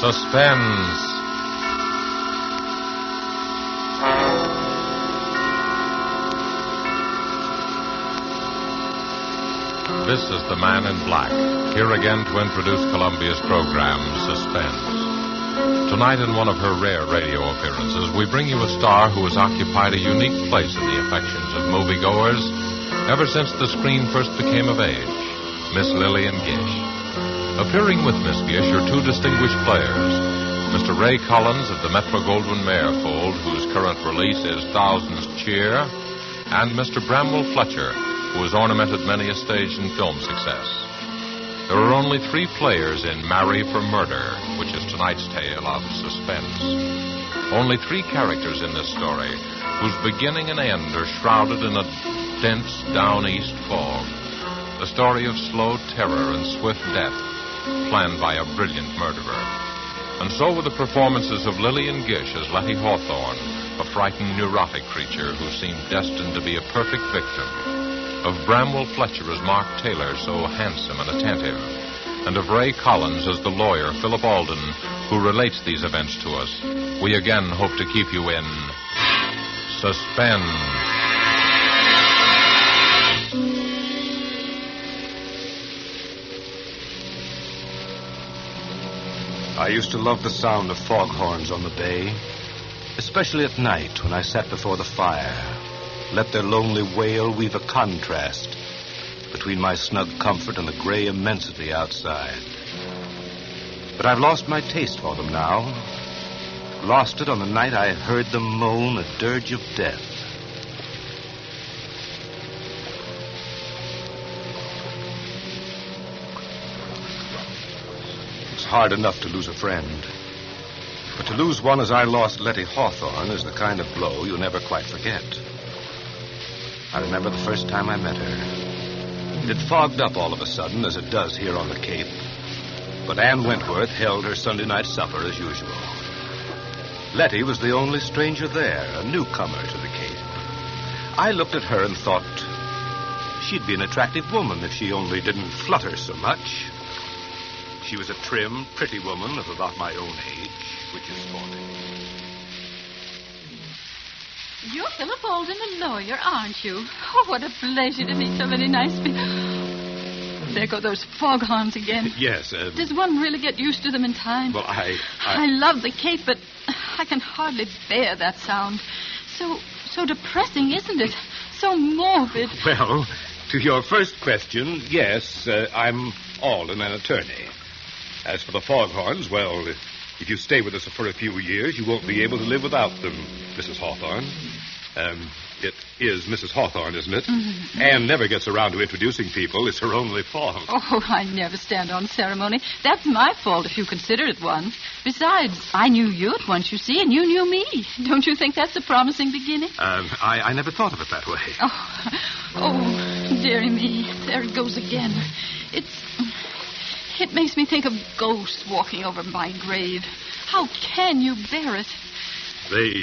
Suspense. This is the Man in Black, here again to introduce Columbia's program, Suspense. Tonight, in one of her rare radio appearances, we bring you a star who has occupied a unique place in the affections of moviegoers ever since the screen first became of age, Miss Lillian Gish. Appearing with Miss Gish are two distinguished players, Mr. Ray Collins of the Metro-Goldwyn-Mayer fold, whose current release is Thousands Cheer, and Mr. Bramwell Fletcher, who has ornamented many a stage and film success. There are only 3 players in Marry for Murder, which is tonight's tale of suspense. Only 3 characters in this story, whose beginning and end are shrouded in a dense down-east fog. A story of slow terror and swift death, planned by a brilliant murderer. And so with the performances of Lillian Gish as Letty Hawthorne, a frightened, neurotic creature who seemed destined to be a perfect victim, of Bramwell Fletcher as Mark Taylor, so handsome and attentive, and of Ray Collins as the lawyer, Philip Alden, who relates these events to us, we again hope to keep you in suspense. I used to love the sound of foghorns on the bay, especially at night when I sat before the fire. Let their lonely wail weave a contrast between my snug comfort and the gray immensity outside. But I've lost my taste for them now. Lost it on the night I heard them moan a dirge of death. It's hard enough to lose a friend. But to lose one as I lost Letty Hawthorne is the kind of blow you never quite forget. I remember the first time I met her. It fogged up all of a sudden, as it does here on the Cape. But Ann Wentworth held her Sunday night supper as usual. Letty was the only stranger there, a newcomer to the Cape. I looked at her and thought she'd be an attractive woman if she only didn't flutter so much. She was a trim, pretty woman of about my own age, which is 40. You're Philip Alden, the lawyer, aren't you? Oh, what a pleasure to meet so many nice people. There go those foghorns again. Yes, Does one really get used to them in time? Well, I love the Cape, but I can hardly bear that sound. So depressing, isn't it? So morbid. Well, to your first question, yes, I'm Alden, an attorney. As for the foghorns, well, if you stay with us for a few years, you won't be able to live without them, Mrs. Hawthorne. It is Mrs. Hawthorne, isn't it? Mm-hmm. Anne never gets around to introducing people. It's her only fault. Oh, I never stand on ceremony. That's my fault if you consider it one. Besides, I knew you at once, you see, and you knew me. Don't you think that's a promising beginning? I never thought of it that way. Oh, dearie me. There it goes again. It makes me think of ghosts walking over my grave. How can you bear it? They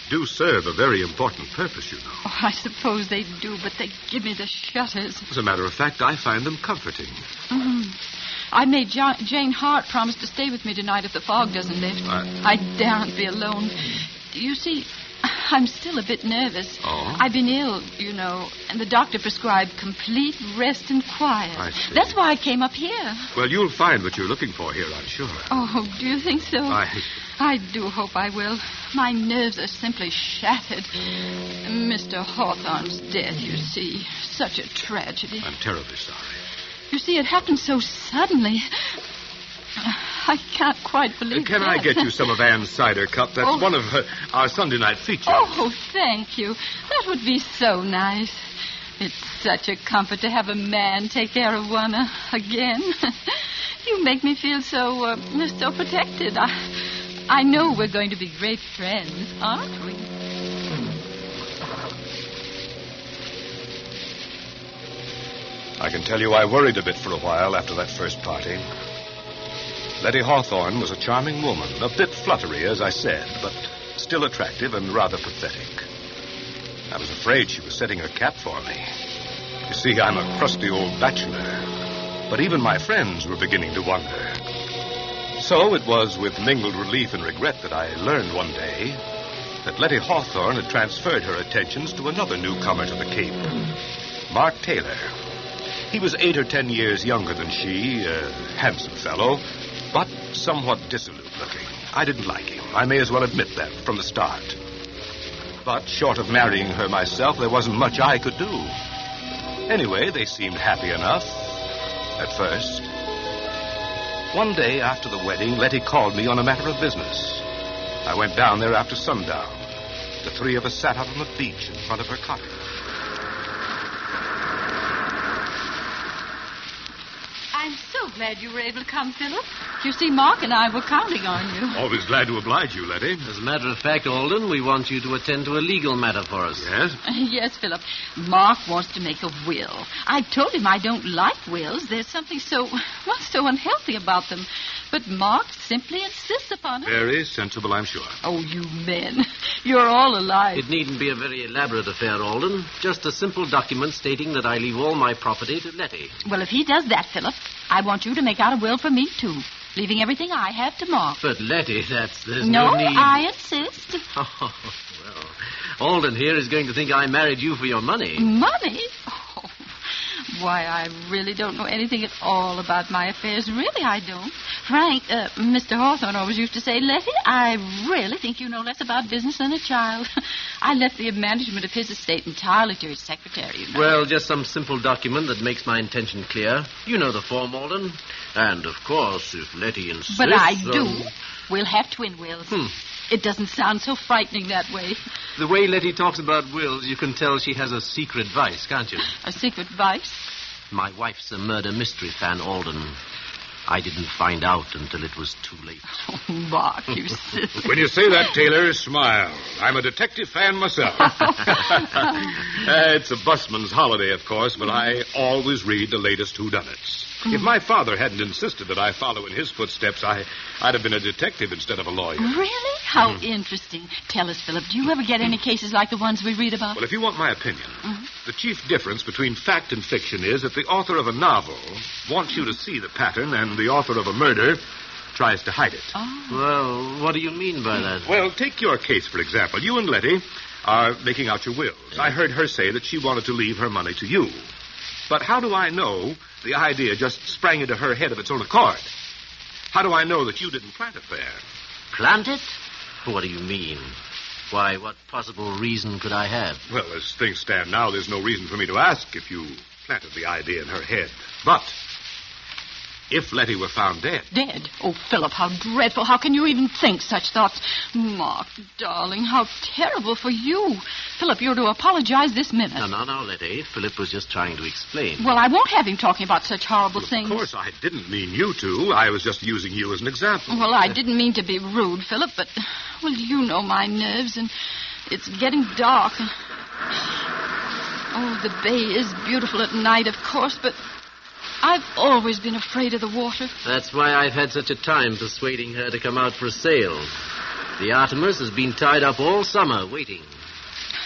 do serve a very important purpose, you know. Oh, I suppose they do, but they give me the shudders. As a matter of fact, I find them comforting. Mm-hmm. I made Jane Hart promise to stay with me tonight if the fog doesn't lift. I daren't be alone. You see, I'm still a bit nervous. Oh? I've been ill, you know, and the doctor prescribed complete rest and quiet. I see. That's why I came up here. Well, you'll find what you're looking for here, I'm sure. Oh, do you think so? I do hope I will. My nerves are simply shattered. Mr. Hawthorne's death, you see. Such a tragedy. I'm terribly sorry. You see, it happened so suddenly. I can't quite believe Can that. I get you some of Anne's cider cup? That's one of our Sunday night features. Oh, thank you. That would be so nice. It's such a comfort to have a man take care of one again. You make me feel so protected. I know we're going to be great friends, aren't we? I can tell you I worried a bit for a while after that first party. Letty Hawthorne was a charming woman, a bit fluttery, as I said, but still attractive and rather pathetic. I was afraid she was setting her cap for me. You see, I'm a crusty old bachelor, but even my friends were beginning to wonder. So it was with mingled relief and regret that I learned one day that Letty Hawthorne had transferred her attentions to another newcomer to the Cape, Mark Taylor. He was 8 or 10 years younger than she, a handsome fellow, but somewhat dissolute looking. I didn't like him. I may as well admit that from the start. But short of marrying her myself, there wasn't much I could do. Anyway, they seemed happy enough at first. One day after the wedding, Letty called me on a matter of business. I went down there after sundown. The three of us sat out on the beach in front of her cottage. I'm so glad you were able to come, Philip. You see, Mark and I were counting on you. Always glad to oblige you, Letty. As a matter of fact, Alden, we want you to attend to a legal matter for us. Yes? Yes, Philip. Mark wants to make a will. I told him I don't like wills. There's something so unhealthy about them. But Mark simply insists upon it. Very sensible, I'm sure. Oh, you men. You're all alike. It needn't be a very elaborate affair, Alden. Just a simple document stating that I leave all my property to Letty. Well, if he does that, Philip, I want you to make out a will for me, too. Leaving everything I have to Mark. But, Letty, there's no need... I insist. Oh, well, Alden here is going to think I married you for your money. Money? Oh, why, I really don't know anything at all about my affairs. Really, I don't. Frank, Mr. Hawthorne always used to say, Letty, I really think you know less about business than a child. I left the management of his estate entirely to his secretary, you know. Well, just some simple document that makes my intention clear. You know the form, Alden. And, of course, if Letty insists... But I do. We'll have twin wills. Hmm. It doesn't sound so frightening that way. The way Letty talks about wills, you can tell she has a secret vice, can't you? A secret vice? My wife's a murder mystery fan, Alden. I didn't find out until it was too late. Oh, Mark, you silly. When you say that, Taylor, smile. I'm a detective fan myself. It's a busman's holiday, of course, but I always read the latest whodunits. If my father hadn't insisted that I follow in his footsteps, I'd have been a detective instead of a lawyer. Really? How interesting. Tell us, Philip, do you ever get any cases like the ones we read about? Well, if you want my opinion, the chief difference between fact and fiction is that the author of a novel wants you to see the pattern and the author of a murder tries to hide it. Oh. Well, what do you mean by that? Well, take your case, for example. You and Letty are making out your wills. I heard her say that she wanted to leave her money to you. But how do I know the idea just sprang into her head of its own accord? How do I know that you didn't plant it there? Plant it? What do you mean? Why, what possible reason could I have? Well, as things stand now, there's no reason for me to ask if you planted the idea in her head. But if Letty were found dead... Dead? Oh, Philip, how dreadful. How can you even think such thoughts? Mark, darling, how terrible for you. Philip, you're to apologize this minute. No, Letty. Philip was just trying to explain. Well, I won't have him talking about such horrible things. Of course, I didn't mean you to. I was just using you as an example. Well, I didn't mean to be rude, Philip, but, well, you know my nerves, and it's getting dark. Oh, the bay is beautiful at night, of course, but I've always been afraid of the water. That's why I've had such a time persuading her to come out for a sail. The Artemis has been tied up all summer waiting.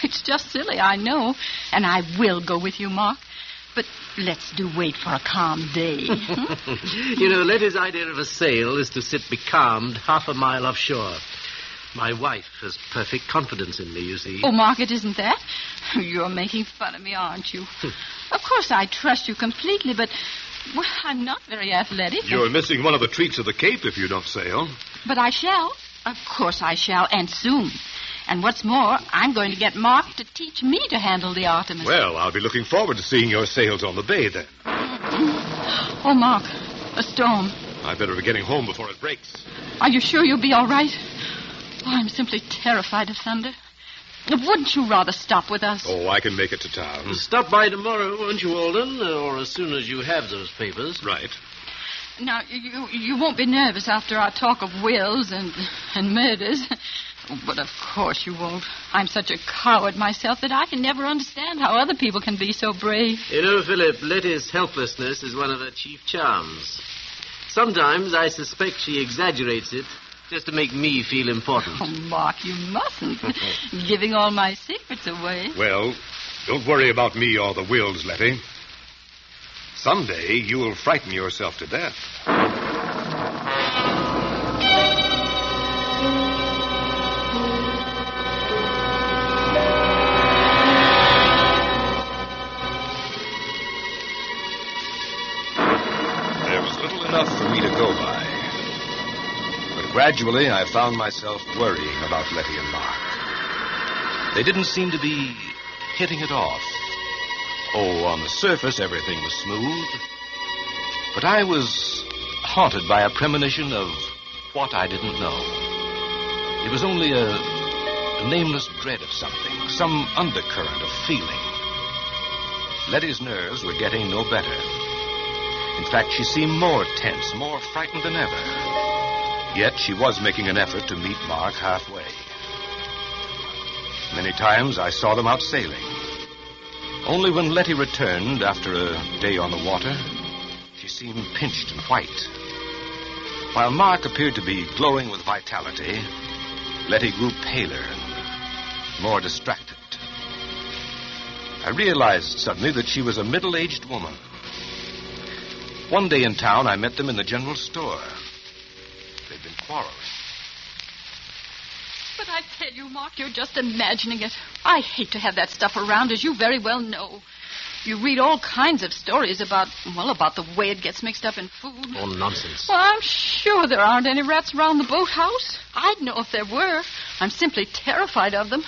It's just silly, I know, and I will go with you, Mark. But let's wait for a calm day. You know, Letty's idea of a sail is to sit becalmed half a mile offshore. My wife has perfect confidence in me, you see. Oh, Mark, it isn't that. You're making fun of me, aren't you? Of course, I trust you completely, but, well, I'm not very athletic. You're missing one of the treats of the Cape if you don't sail. But I shall. Of course I shall, and soon. And what's more, I'm going to get Mark to teach me to handle the Artemis. Well, I'll be looking forward to seeing your sails on the bay, then. Oh, Mark, a storm. I better be getting home before it breaks. Are you sure you'll be all right? Oh, I'm simply terrified of thunder. Wouldn't you rather stop with us? Oh, I can make it to town. Stop by tomorrow, won't you, Alden? Or as soon as you have those papers. Right. Now, you won't be nervous after our talk of wills and murders. Oh, but of course you won't. I'm such a coward myself that I can never understand how other people can be so brave. You know, Philip, Letty's helplessness is one of her chief charms. Sometimes I suspect she exaggerates it just to make me feel important. Oh, Mark, you mustn't. Giving all my secrets away. Well, don't worry about me or the wills, Letty. Someday you'll frighten yourself to death. little enough for me to go by. But gradually, I found myself worrying about Letty and Mark. They didn't seem to be hitting it off. Oh, on the surface, everything was smooth. But I was haunted by a premonition of what I didn't know. It was only a nameless dread of something, some undercurrent of feeling. Letty's nerves were getting no better. In fact, she seemed more tense, more frightened than ever. Yet she was making an effort to meet Mark halfway. Many times I saw them out sailing. Only when Letty returned after a day on the water, she seemed pinched and white. While Mark appeared to be glowing with vitality, Letty grew paler and more distracted. I realized suddenly that she was a middle-aged woman. One day in town, I met them in the general store. They'd been quarreling. But I tell you, Mark, you're just imagining it. I hate to have that stuff around, as you very well know. You read all kinds of stories about the way it gets mixed up in food. Oh, nonsense. Well, I'm sure there aren't any rats around the boathouse. I'd know if there were. I'm simply terrified of them.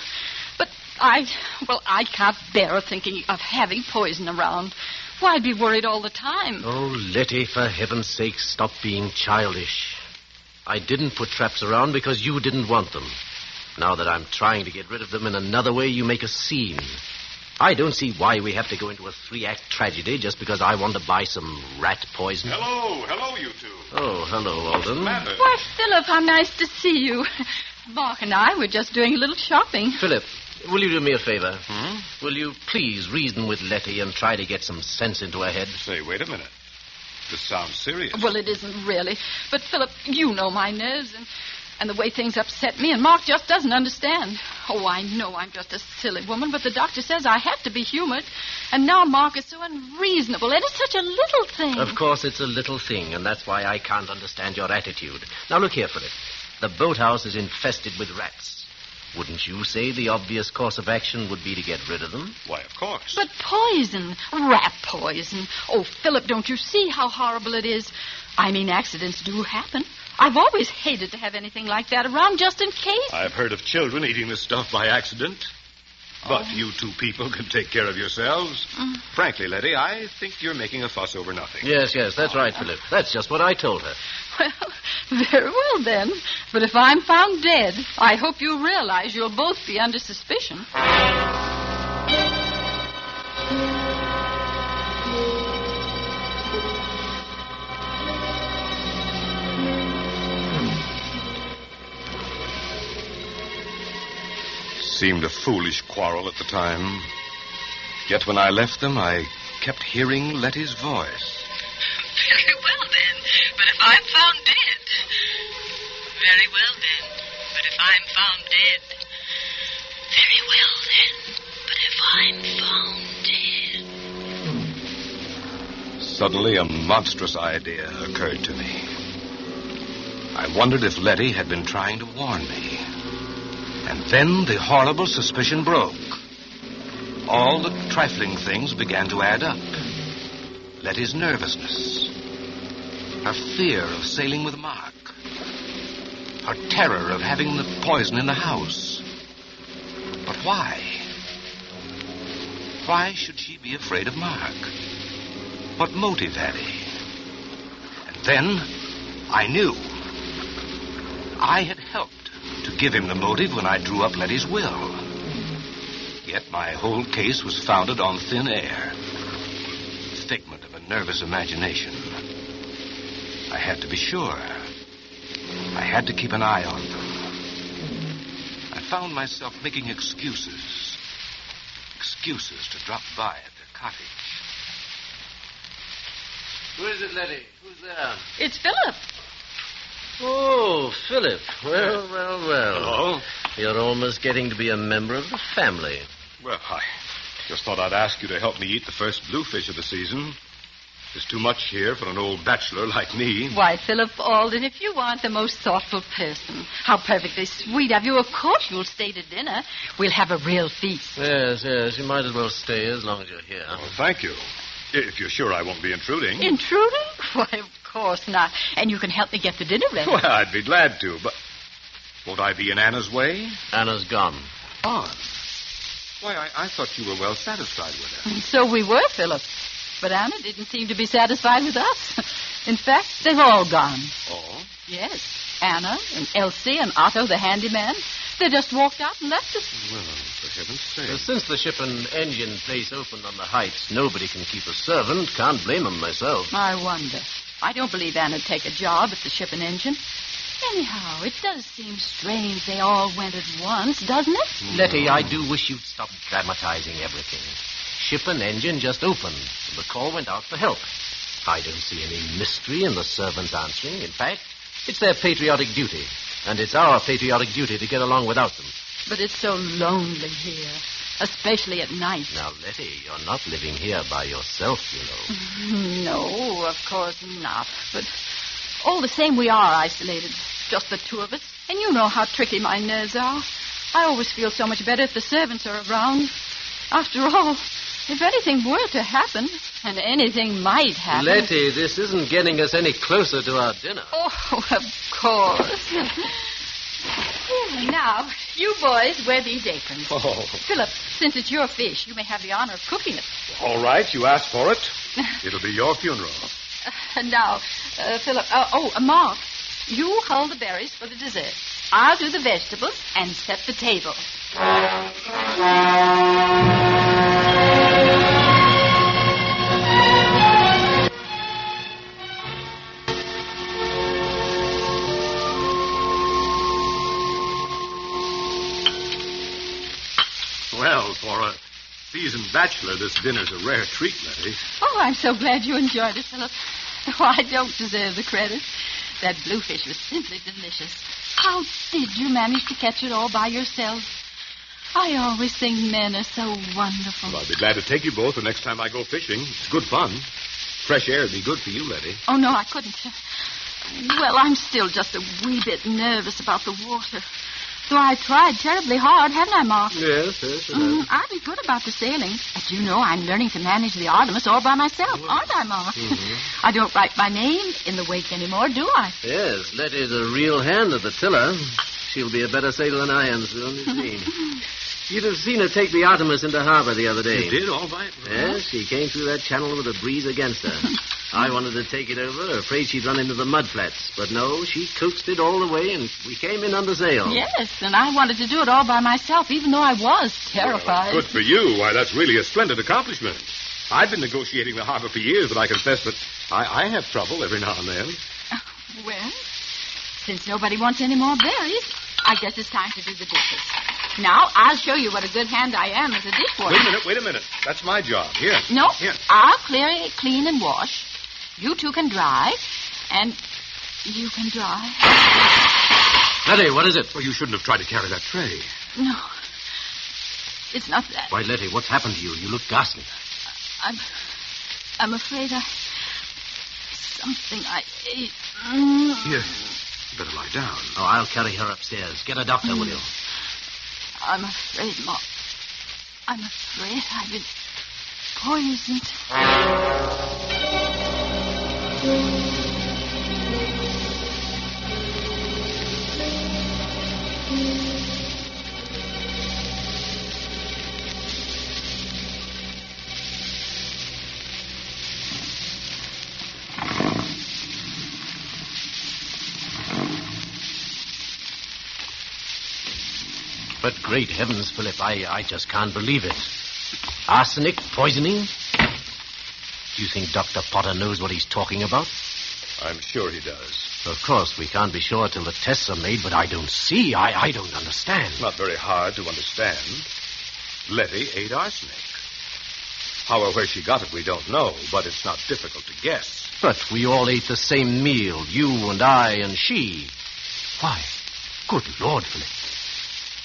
But I can't bear thinking of having poison around. Why, I'd be worried all the time. Oh, Letty, for heaven's sake, stop being childish. I didn't put traps around because you didn't want them. Now that I'm trying to get rid of them in another way, you make a scene. I don't see why we have to go into a 3-act tragedy just because I want to buy some rat poison. Hello, you two. Oh, hello, Alden. Why, Philip, how nice to see you. Mark and I were just doing a little shopping. Philip, will you do me a favor? Hmm? Will you please reason with Letty and try to get some sense into her head? Say, wait a minute. This sounds serious. Well, it isn't really. But, Philip, you know my nerves and the way things upset me, and Mark just doesn't understand. Oh, I know I'm just a silly woman, but the doctor says I have to be humored. And now Mark is so unreasonable. It is such a little thing. Of course it's a little thing, and that's why I can't understand your attitude. Now, look here, Philip. The boathouse is infested with rats. Wouldn't you say the obvious course of action would be to get rid of them? Why, of course. But poison, rat poison. Oh, Philip, don't you see how horrible it is? I mean, accidents do happen. I've always hated to have anything like that around just in case. I've heard of children eating this stuff by accident. But you two people can take care of yourselves. Frankly, Letty, I think you're making a fuss over nothing. Yes, that's right, Philip. That's just what I told her. Well, very well then. But if I'm found dead, I hope you realize you'll both be under suspicion. Seemed a foolish quarrel at the time. Yet when I left them, I kept hearing Letty's voice. Very well, then. But if I'm found dead. Very well, then. But if I'm found dead. Very well, then. But if I'm found dead. Suddenly, a monstrous idea occurred to me. I wondered if Letty had been trying to warn me. And then the horrible suspicion broke. All the trifling things began to add up. Letty's nervousness, her fear of sailing with Mark, her terror of having the poison in the house. But why? Why should she be afraid of Mark? What motive had he? And then I knew. I had helped to give him the motive when I drew up Letty's will. Yet my whole case was founded on thin air, figment of a nervous imagination. I had to be sure. I had to keep an eye on them. I found myself making excuses to drop by at their cottage. Who is it, Letty? Who's there? It's Philip. Oh, Philip. Well. Hello? You're almost getting to be a member of the family. Well, I just thought I'd ask you to help me eat the first bluefish of the season. There's too much here for an old bachelor like me. Why, Philip Alden, if you aren't the most thoughtful person. How perfectly sweet of you. Of course you'll stay to dinner. We'll have a real feast. Yes. You might as well stay as long as you're here. Well, thank you. If you're sure I won't be intruding. Intruding? Why, of course not. And you can help me get the dinner ready. Well, I'd be glad to, but won't I be in Anna's way? Anna's gone. Gone? Why, I thought you were well satisfied with her. So we were, Philip. But Anna didn't seem to be satisfied with us. In fact, they've all gone. Oh? Yes. Anna and Elsie and Otto, the handyman. They just walked out and left us. Well, for heaven's sake. Since the ship and engine place opened on the heights, nobody can keep a servant. Can't blame them myself. I wonder. I don't believe Anna'd take a job at the ship and engine. Anyhow, it does seem strange they all went at once, doesn't it? Letty, I do wish you'd stop dramatizing everything. Ship and engine just opened, and the call went out for help. I don't see any mystery in the servants answering. In fact, it's their patriotic duty. And it's our patriotic duty to get along without them. But it's so lonely here, especially at night. Now, Letty, you're not living here by yourself, you know. No, of course not. But all the same, we are isolated. Just the two of us. And you know how tricky my nerves are. I always feel so much better if the servants are around. After all, if anything were to happen, and anything might happen... Letty, this isn't getting us any closer to our dinner. Oh, of course. Now, you boys wear these aprons. Oh. Philip, since it's your fish, you may have the honor of cooking it. All right, you asked for it. It'll be your funeral. Now, Philip, Mark, you hold the berries for the dessert. I'll do the vegetables and set the table. Well, for a seasoned bachelor, this dinner's a rare treat, Letty. Oh, I'm so glad you enjoyed it, Philip. Oh, I don't deserve the credit. That bluefish was simply delicious. How did you manage to catch it all by yourself? I always think men are so wonderful. Well, I'll be glad to take you both the next time I go fishing. It's good fun. Fresh air would be good for you, Letty. Oh, no, I couldn't. Well, I'm still just a wee bit nervous about the water. Though I tried terribly hard, haven't I, Mark? Yes. I'll be good about the sailing. But you know I'm learning to manage the Artemis all by myself, aren't I, Mark? Mm-hmm. I don't write my name in the wake anymore, do I? Yes, Letty's a real hand at the tiller. She'll be a better sailor than I am soon, you see. You'd have seen her take the Artemis into harbor the other day. You did, all right. Yes, she came through that channel with a breeze against her. I wanted to take it over, afraid she'd run into the mud flats. But no, she coaxed it all the way, and we came in under sail. Yes, and I wanted to do it all by myself, even though I was terrified. Well, good for you. Why, that's really a splendid accomplishment. I've been negotiating the harbor for years, but I confess that I have trouble every now and then. Well, since nobody wants any more berries, I guess it's time to do the dishes. Now, I'll show you what a good hand I am as a dishwasher. Wait a minute. That's my job. Here. No, Here. I'll clean and wash. You two can dry, and you can dry. Letty, what is it? Well, you shouldn't have tried to carry that tray. No, it's not that. Why, Letty, what's happened to you? You look ghastly. I'm afraid something I ate. Here. Better lie down. Oh, I'll carry her upstairs. Get a doctor, will you? I'm afraid, Mark. I'm afraid I've been poisoned. But great heavens, Philip, I just can't believe it. Arsenic, poisoning? Do you think Dr. Potter knows what he's talking about? I'm sure he does. Of course, we can't be sure till the tests are made, but I don't see. I don't understand. Not very hard to understand. Letty ate arsenic. How or where she got it, we don't know, but it's not difficult to guess. But we all ate the same meal, you and I and she. Why, good Lord, Philip.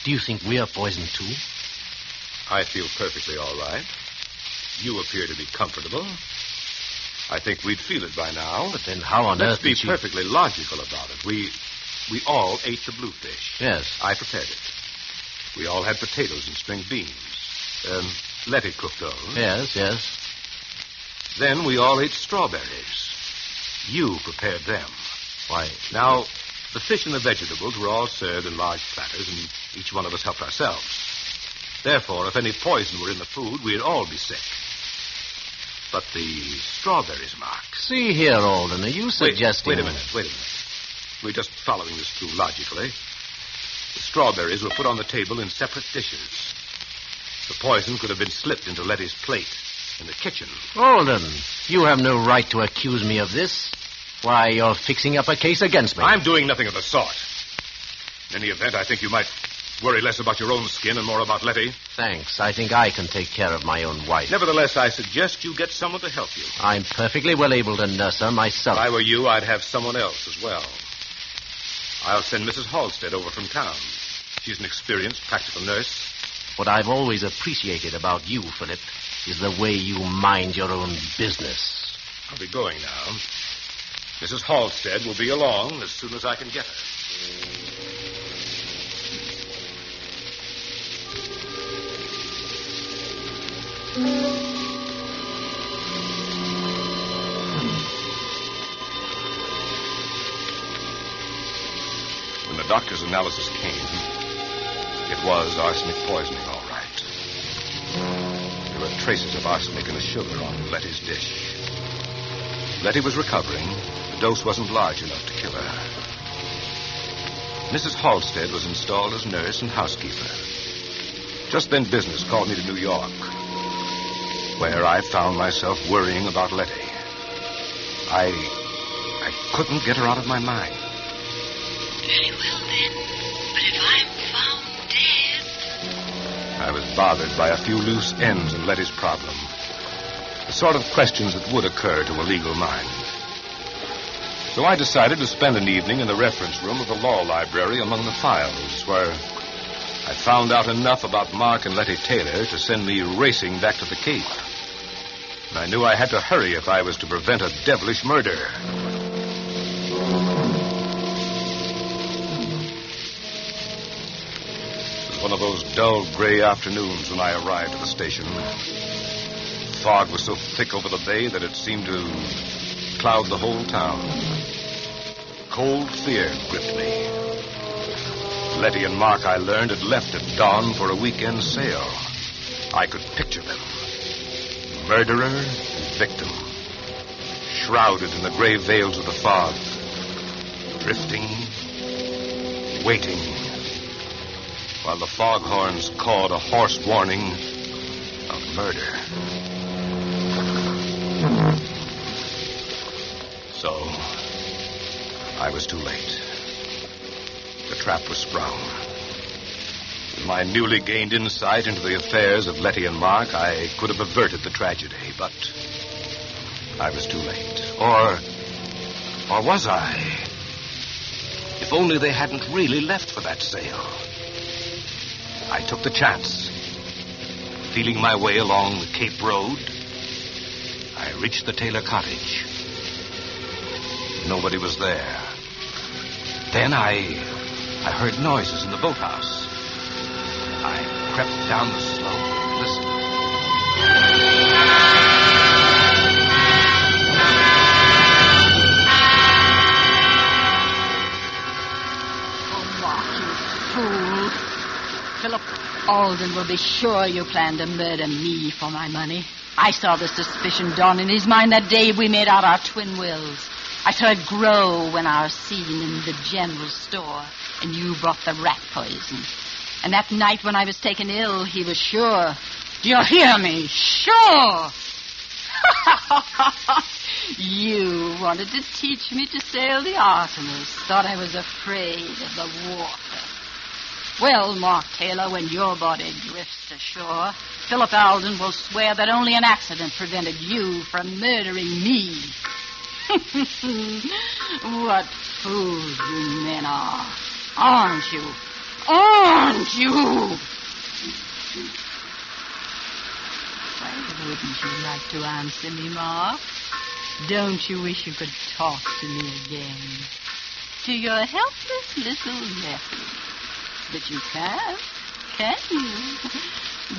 Do you think we're poisoned, too? I feel perfectly all right. You appear to be comfortable. I think we'd feel it by now. But then how on Let's earth be did she... perfectly logical about it. We all ate the bluefish. Yes. I prepared it. We all had potatoes and string beans. Letty cooked those. Yes. Then we all ate strawberries. You prepared them. Why, Now, the fish and the vegetables were all served in large platters, and each one of us helped ourselves. Therefore, if any poison were in the food, we'd all be sick. But the strawberries, Mark. see here, Alden, are you suggesting... Wait a minute. We're just following this through logically. The strawberries were put on the table in separate dishes. The poison could have been slipped into Letty's plate in the kitchen. Alden, you have no right to accuse me of this. Why, you're fixing up a case against me. I'm doing nothing of the sort. In any event, I think you might worry less about your own skin and more about Letty. Thanks. I think I can take care of my own wife. Nevertheless, I suggest you get someone to help you. I'm perfectly well able to nurse her myself. If I were you, I'd have someone else as well. I'll send Mrs. Halstead over from town. She's an experienced practical nurse. What I've always appreciated about you, Philip, is the way you mind your own business. I'll be going now. Mrs. Halstead will be along as soon as I can get her. When the doctor's analysis came, it was arsenic poisoning, all right. There were traces of arsenic in the sugar on Letty's dish. Letty was recovering. The dose wasn't large enough to kill her. Mrs. Halstead was installed as nurse and housekeeper. Just then business called me to New York, where I found myself worrying about Letty. I couldn't get her out of my mind. Very well, then. But if I'm found dead... I was bothered by a few loose ends in Letty's problem. The sort of questions that would occur to a legal mind. So I decided to spend an evening in the reference room of the law library among the files, where I found out enough about Mark and Letty Taylor to send me racing back to the Cape. And I knew I had to hurry if I was to prevent a devilish murder. It was one of those dull gray afternoons when I arrived at the station. The fog was so thick over the bay that it seemed to cloud the whole town. Cold fear gripped me. Letty and Mark, I learned, had left at dawn for a weekend sail. I could picture them. Murderer and victim. Shrouded in the gray veils of the fog. Drifting. Waiting. While the foghorns cawed a hoarse warning of murder. So, I was too late. The trap was sprung. With my newly gained insight into the affairs of Letty and Mark, I could have averted the tragedy, but I was too late. Or was I? If only they hadn't really left for that sail. I took the chance. Feeling my way along the Cape Road, I reached the Taylor cottage. Nobody was there. Then I heard noises in the boathouse. I crept down the slope and listened. Oh, Mark, you fool. Philip Alden will be sure you planned to murder me for my money. I saw the suspicion dawn in his mind that day we made out our twin wills. I saw it grow when I was seen in the general store, and you brought the rat poison. And that night when I was taken ill, he was sure. Do you hear me? Sure! You wanted to teach me to sail the Artemis. Thought I was afraid of the water. Well, Mark Taylor, when your body drifts ashore, Philip Alden will swear that only an accident prevented you from murdering me. What fools you men are. Aren't you? Aren't you? Why wouldn't you like to answer me, Mark? Don't you wish you could talk to me again? To your helpless little nephew. But you can't, can you?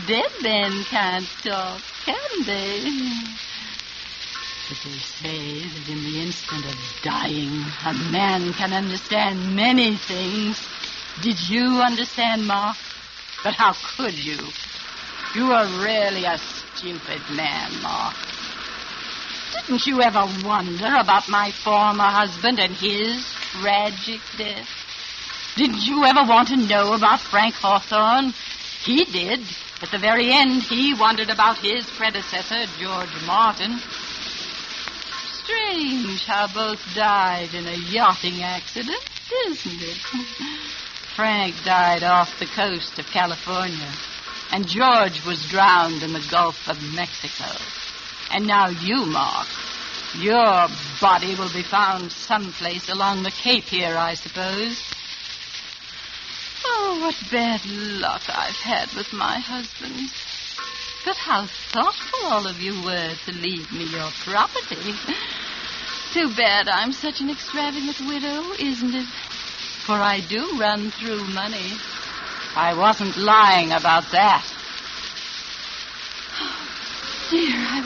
Dead men can't talk, can they? But they say that in the instant of dying, a man can understand many things. Did you understand, Mark? But how could you? You are really a stupid man, Mark. Didn't you ever wonder about my former husband and his tragic death? Didn't you ever want to know about Frank Hawthorne? He did. At the very end, he wondered about his predecessor, George Martin. Strange how both died in a yachting accident, isn't it? Frank died off the coast of California, and George was drowned in the Gulf of Mexico. And now you, Mark, your body will be found someplace along the Cape here, I suppose. Oh, what bad luck I've had with my husband. But how thoughtful all of you were to leave me your property. Too bad I'm such an extravagant widow, isn't it? For I do run through money. I wasn't lying about that. Dear, I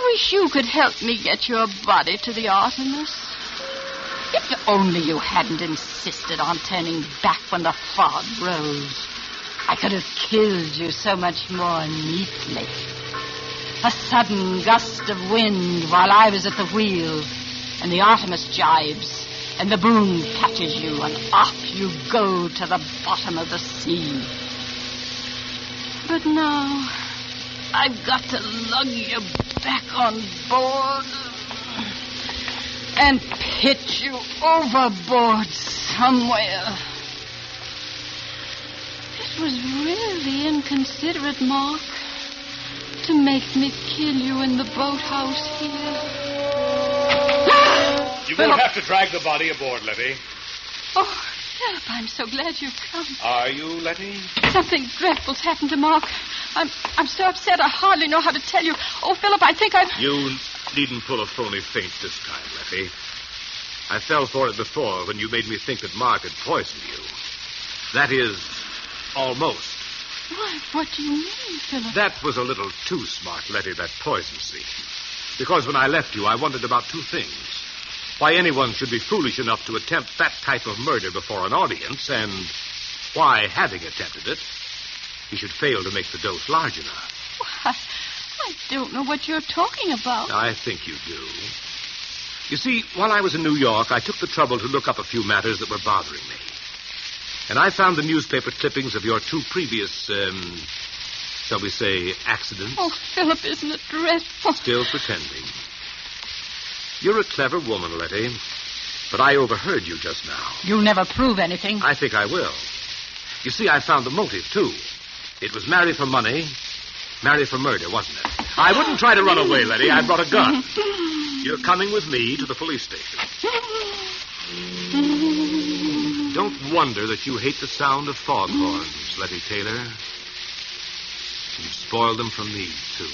wish you could help me get your body to the Artemis. If only you hadn't insisted on turning back when the fog rose, I could have killed you so much more neatly. A sudden gust of wind while I was at the wheel, and the Artemis jibes, and the boom catches you, and off you go to the bottom of the sea. But now, I've got to lug you back on board and pitch you overboard somewhere. It was really inconsiderate, Mark, to make me kill you in the boathouse here. You won't have to drag the body aboard, Letty. Oh, Philip, I'm so glad you've come. Are you, Letty? Something dreadful's happened to Mark. I'm so upset I hardly know how to tell you. Oh, Philip, I think You needn't pull a phony feint this time, Letty. I fell for it before when you made me think that Mark had poisoned you. That is, almost. Why, what do you mean, Philip? That was a little too smart, Letty, that poison scene. Because when I left you, I wondered about two things. Why anyone should be foolish enough to attempt that type of murder before an audience, and why, having attempted it, he should fail to make the dose large enough. Why, I don't know what you're talking about. I think you do. You see, while I was in New York, I took the trouble to look up a few matters that were bothering me. And I found the newspaper clippings of your two previous, shall we say, accidents. Oh, Philip, isn't it dreadful? Still pretending. You're a clever woman, Letty, but I overheard you just now. You'll never prove anything. I think I will. You see, I found the motive, too. It was marry for money, marry for murder, wasn't it? I wouldn't try to run away, Letty. I brought a gun. You're coming with me to the police station. Don't wonder that you hate the sound of foghorns, Letty Taylor. You've spoiled them for me, too.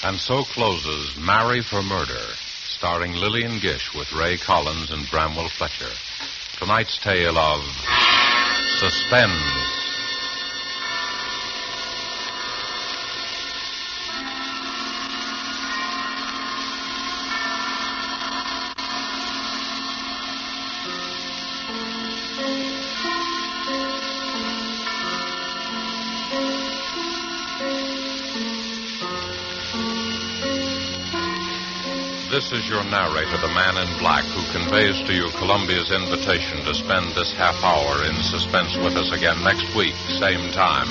And so closes Marry for Murder, starring Lillian Gish with Ray Collins and Bramwell Fletcher. Tonight's tale of Suspense. This is your narrator, the man in black, who conveys to you Columbia's invitation to spend this half hour in suspense with us again next week, same time,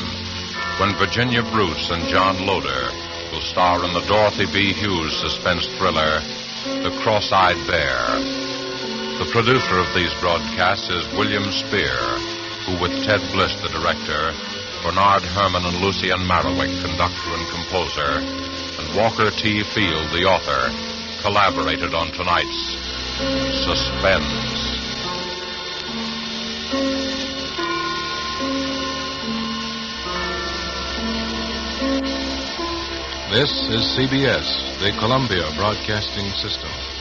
when Virginia Bruce and John Loder will star in the Dorothy B. Hughes suspense thriller, The Cross-Eyed Bear. The producer of these broadcasts is William Spear, who, with Ted Bliss, the director, Bernard Herrmann and Lucien Marowik, conductor and composer, and Walker T. Field, the author, collaborated on tonight's Suspense. This is CBS, the Columbia Broadcasting System.